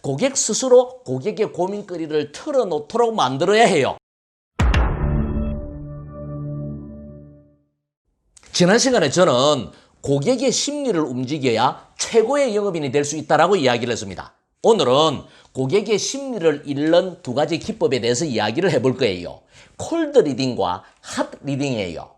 고객 스스로 고객의 고민거리를 털어놓도록 만들어야 해요. 지난 시간에 저는 고객의 심리를 움직여야 최고의 영업인이 될 수 있다고 이야기를 했습니다. 오늘은 고객의 심리를 읽는 두 가지 기법에 대해서 이야기를 해볼 거예요. 콜드 리딩과 핫 리딩이에요.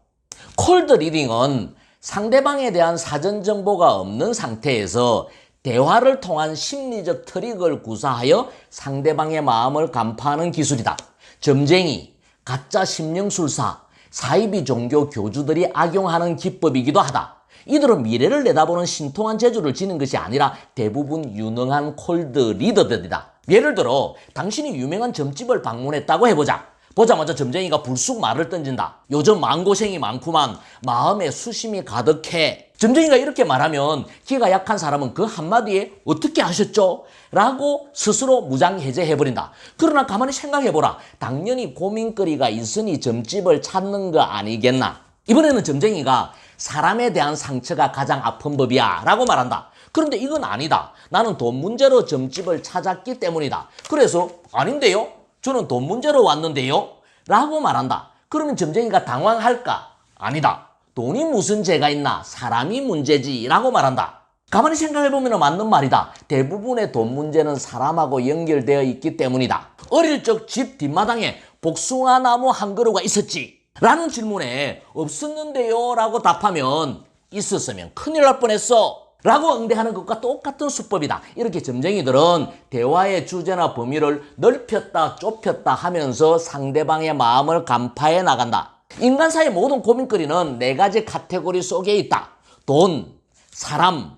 콜드 리딩은 상대방에 대한 사전 정보가 없는 상태에서 대화를 통한 심리적 트릭을 구사하여 상대방의 마음을 간파하는 기술이다. 점쟁이, 가짜 심령술사, 사이비 종교 교주들이 악용하는 기법이기도 하다. 이들은 미래를 내다보는 신통한 재주를 지닌 것이 아니라 대부분 유능한 콜드 리더들이다. 예를 들어 당신이 유명한 점집을 방문했다고 해보자. 보자마자 점쟁이가 불쑥 말을 던진다. 요즘 마음고생이 많구만. 마음에 수심이 가득해. 점쟁이가 이렇게 말하면 기가 약한 사람은 그 한마디에 어떻게 하셨죠? 라고 스스로 무장해제해버린다. 그러나 가만히 생각해보라. 당연히 고민거리가 있으니 점집을 찾는 거 아니겠나? 이번에는 점쟁이가 사람에 대한 상처가 가장 아픈 법이야 라고 말한다. 그런데 이건 아니다. 나는 돈 문제로 점집을 찾았기 때문이다. 그래서 아닌데요? 저는 돈 문제로 왔는데요? 라고 말한다. 그러면 점쟁이가 당황할까? 아니다. 돈이 무슨 죄가 있나? 사람이 문제지 라고 말한다. 가만히 생각해보면 맞는 말이다. 대부분의 돈 문제는 사람하고 연결되어 있기 때문이다. 어릴 적 집 뒷마당에 복숭아 나무 한 그루가 있었지? 라는 질문에 없었는데요? 라고 답하면 있었으면 큰일 날 뻔했어. 라고 응대하는 것과 똑같은 수법이다. 이렇게 점쟁이들은 대화의 주제나 범위를 넓혔다 좁혔다 하면서 상대방의 마음을 간파해 나간다. 인간사의 모든 고민거리는 네 가지 카테고리 속에 있다. 돈, 사람,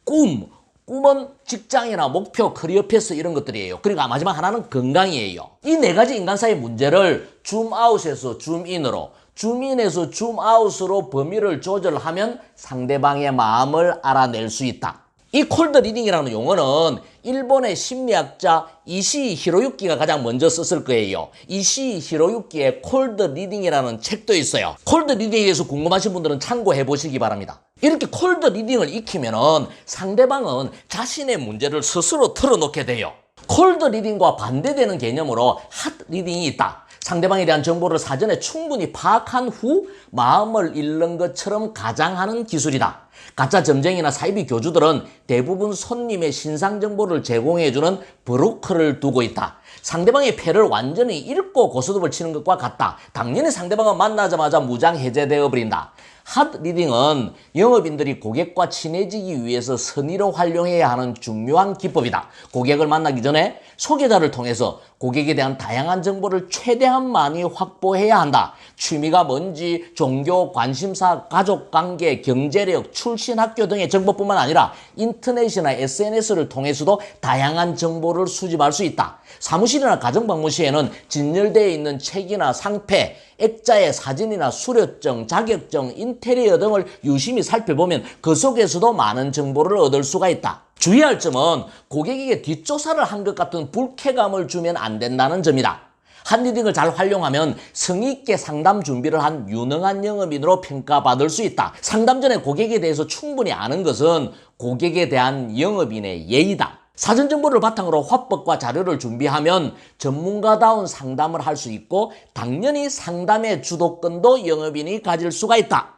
꿈. 꿈은 직장이나 목표, 커리어 패스 이런 것들이에요. 그리고 마지막 하나는 건강이에요. 이 네 가지 인간사의 문제를 줌아웃에서 줌인으로, 줌인에서 줌아웃으로 범위를 조절하면 상대방의 마음을 알아낼 수 있다. 이 콜드 리딩이라는 용어는 일본의 심리학자 이시이 히로유키가 가장 먼저 썼을 거예요. 이시이 히로유키의 콜드 리딩이라는 책도 있어요. 콜드 리딩에 대해서 궁금하신 분들은 참고해 보시기 바랍니다. 이렇게 콜드 리딩을 익히면은 상대방은 자신의 문제를 스스로 털어놓게 돼요. 콜드 리딩과 반대되는 개념으로 핫 리딩이 있다. 상대방에 대한 정보를 사전에 충분히 파악한 후 마음을 읽는 것처럼 가장하는 기술이다. 가짜 점쟁이나 사이비 교주들은 대부분 손님의 신상 정보를 제공해주는 브로커를 두고 있다. 상대방의 패를 완전히 읽고 고스톱을 치는 것과 같다. 당연히 상대방은 만나자마자 무장 해제되어 버린다. 핫 리딩은 영업인들이 고객과 친해지기 위해서 선의로 활용해야 하는 중요한 기법이다. 고객을 만나기 전에 소개자를 통해서 고객에 대한 다양한 정보를 최대한 많이 확보해야 한다. 취미가 뭔지, 종교, 관심사, 가족관계, 경제력, 출신 학교 등의 정보뿐만 아니라 인터넷이나 SNS를 통해서도 다양한 정보를 수집할 수 있다. 사무실이나 가정방문 시에는 진열되어 있는 책이나 상패, 액자의 사진이나 수료증, 자격증, 인테리어 등을 유심히 살펴보면 그 속에서도 많은 정보를 얻을 수가 있다. 주의할 점은 고객에게 뒷조사를 한 것 같은 불쾌감을 주면 안 된다는 점이다. 핫 리딩을 잘 활용하면 성의 있게 상담 준비를 한 유능한 영업인으로 평가받을 수 있다. 상담 전에 고객에 대해서 충분히 아는 것은 고객에 대한 영업인의 예의다. 사전 정보를 바탕으로 화법과 자료를 준비하면 전문가다운 상담을 할 수 있고 당연히 상담의 주도권도 영업인이 가질 수가 있다.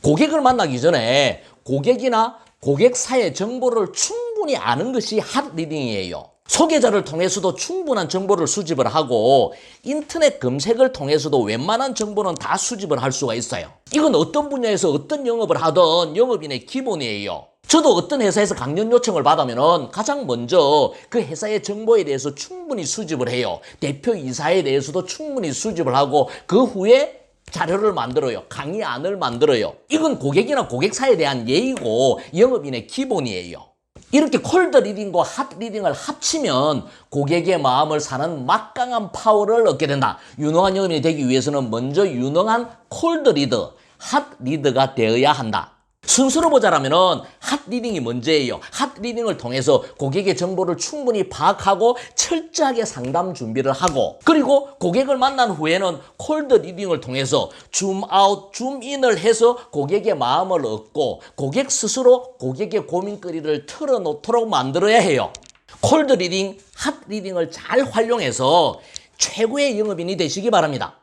고객을 만나기 전에 고객이나 고객사의 정보를 충분히 아는 것이 핫 리딩이에요. 소개자를 통해서도 충분한 정보를 수집을 하고 인터넷 검색을 통해서도 웬만한 정보는 다 수집을 할 수가 있어요. 이건 어떤 분야에서 어떤 영업을 하든 영업인의 기본이에요. 저도 어떤 회사에서 강연 요청을 받으면 가장 먼저 그 회사의 정보에 대해서 충분히 수집을 해요. 대표이사에 대해서도 충분히 수집을 하고 그 후에 자료를 만들어요. 강의안을 만들어요. 이건 고객이나 고객사에 대한 예의고 영업인의 기본이에요. 이렇게 콜드 리딩과 핫 리딩을 합치면 고객의 마음을 사는 막강한 파워를 얻게 된다. 유능한 영업인이 되기 위해서는 먼저 유능한 콜드 리더, 핫 리더가 되어야 한다. 순서로 보자라면은 핫 리딩이 먼저예요. 핫 리딩을 통해서 고객의 정보를 충분히 파악하고 철저하게 상담 준비를 하고 그리고 고객을 만난 후에는 콜드 리딩을 통해서 줌아웃, 줌인을 해서 고객의 마음을 얻고 고객 스스로 고객의 고민거리를 털어놓도록 만들어야 해요. 콜드 리딩, 핫 리딩을 잘 활용해서 최고의 영업인이 되시기 바랍니다.